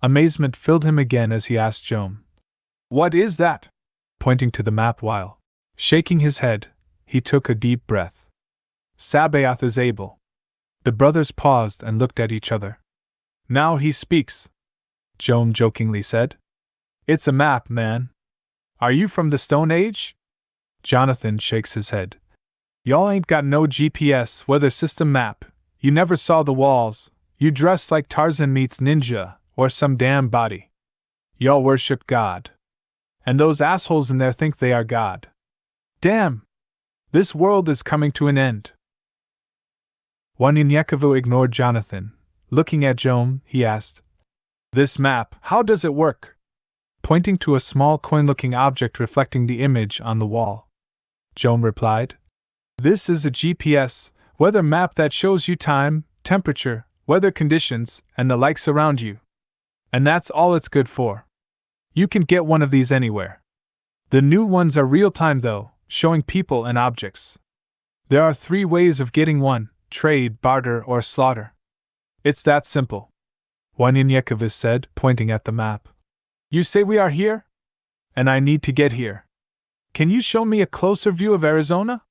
Amazement filled him again as he asked Joan, "What is that?" Pointing to the map while shaking his head, he took a deep breath. "Sabaoth is able." The brothers paused and looked at each other. "Now he speaks," Joan jokingly said. "It's a map, man. Are you from the Stone Age?" Jonathan shakes his head. "Y'all ain't got no GPS weather system map. You never saw the walls. You dress like Tarzan meets Ninja, or some damn body. Y'all worship God. And those assholes in there think they are God. Damn! This world is coming to an end." Wanyenyekevu ignored Jonathan. Looking at Joan, he asked, "This map, how does it work?" Pointing to a small coin-looking object reflecting the image on the wall. Joan replied, "This is a GPS, weather map that shows you time, temperature, weather conditions, and the likes around you. And that's all it's good for. You can get one of these anywhere. The new ones are real-time though, showing people and objects. There are 3 ways of getting one: trade, barter, or slaughter. It's that simple," Wanyenyekevu said, pointing at the map. "You say we are here? And I need to get here. Can you show me a closer view of Arizona?"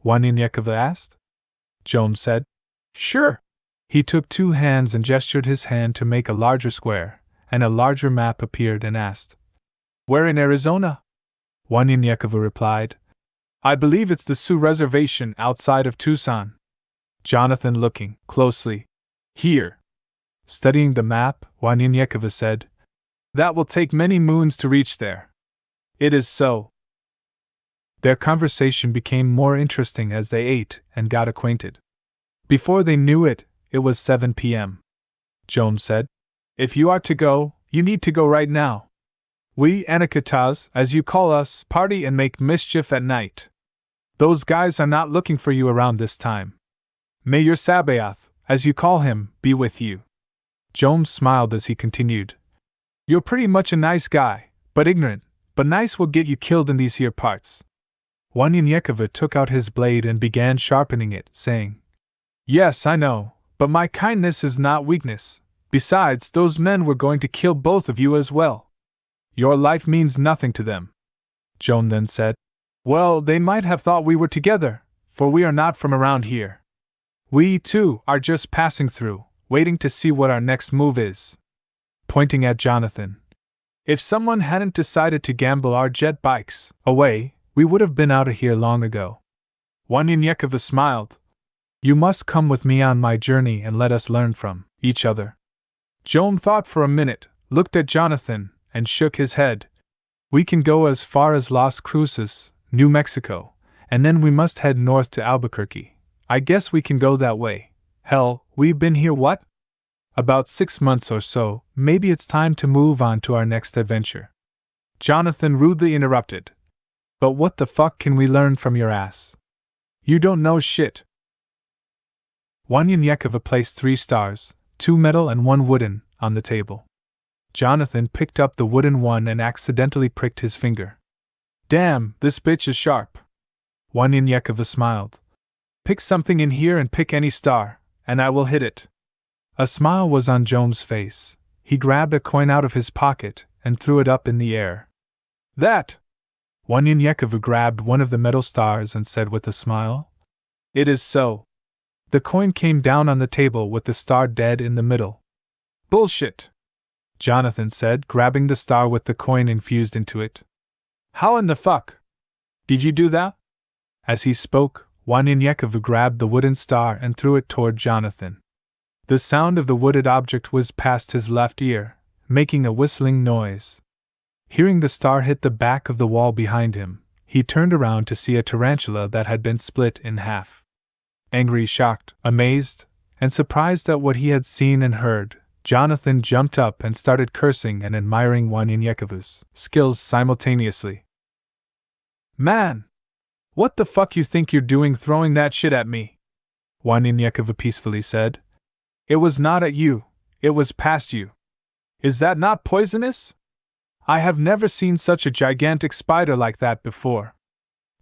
Wanyenyekevu asked. Joan said, "Sure." He took 2 hands and gestured his hand to make a larger square, and a larger map appeared and asked, "Where in Arizona?" Wanyenyekevu replied, "I believe it's the Sioux Reservation outside of Tucson." Jonathan looking closely. "Here." Studying the map, Wanyenyekevu said, "That will take many moons to reach there." "It is so." Their conversation became more interesting as they ate and got acquainted. Before they knew it, it was 7 p.m. Joan said, "If you are to go, you need to go right now. We Anakitas, as you call us, party and make mischief at night. Those guys are not looking for you around this time. May your Sabaoth, as you call him, be with you." Joan smiled as he continued, "You're pretty much a nice guy, but ignorant, but nice will get you killed in these here parts." Wanyenyekevu took out his blade and began sharpening it, saying, "Yes, I know, but my kindness is not weakness. Besides, those men were going to kill both of you as well. Your life means nothing to them." Joan then said, "Well, they might have thought we were together, for we are not from around here. We, too, are just passing through, waiting to see what our next move is." Pointing at Jonathan, "If someone hadn't decided to gamble our jet bikes away, we would have been out of here long ago." Wanyenyekevu smiled. "You must come with me on my journey and let us learn from each other." Joan thought for a minute, looked at Jonathan, and shook his head. "We can go as far as Las Cruces, New Mexico, and then we must head north to Albuquerque. I guess we can go that way. Hell, we've been here what? About 6 months or so, maybe it's time to move on to our next adventure." Jonathan rudely interrupted. "But what the fuck can we learn from your ass? You don't know shit." Wanyenyekevu placed 3 stars, 2 metal and 1 wooden, on the table. Jonathan picked up the wooden one and accidentally pricked his finger. "Damn, this bitch is sharp." Wanyenyekevu smiled. "Pick something in here and pick any star, and I will hit it." A smile was on Joan's face. He grabbed a coin out of his pocket and threw it up in the air. "That!" Wanyenyekevu grabbed one of the metal stars and said with a smile, "It is so." The coin came down on the table with the star dead in the middle. "Bullshit," Jonathan said, grabbing the star with the coin infused into it. "How in the fuck did you do that?" As he spoke, Wanyenyekevu grabbed the wooden star and threw it toward Jonathan. The sound of the wooded object whizzed past his left ear, making a whistling noise. Hearing the star hit the back of the wall behind him, he turned around to see a tarantula that had been split in half. Angry, shocked, amazed, and surprised at what he had seen and heard, Jonathan jumped up and started cursing and admiring Wanyenyekevu's skills simultaneously. "Man! What the fuck you think you're doing throwing that shit at me?" Wanyenyekevu peacefully said. "It was not at you, it was past you. Is that not poisonous? I have never seen such a gigantic spider like that before."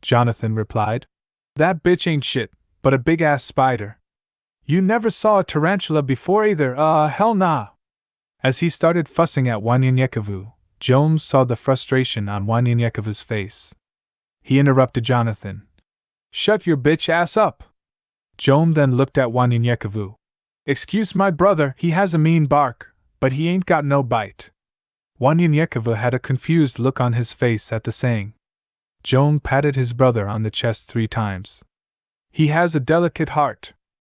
Jonathan replied. "That bitch ain't shit, but a big-ass spider. You never saw a tarantula before either, hell nah." As he started fussing at Wanyanyekevu, Jones saw the frustration on Wanyanyekevu's face. He interrupted Jonathan. Shut your bitch ass up! Joam then looked at Wanyanyekevu. Excuse my brother, he has a mean bark, but he ain't got no bite. Wanyanyekevu had a confused look on his face at the saying. Joam patted his brother on the chest 3 times. He has a delicate heart,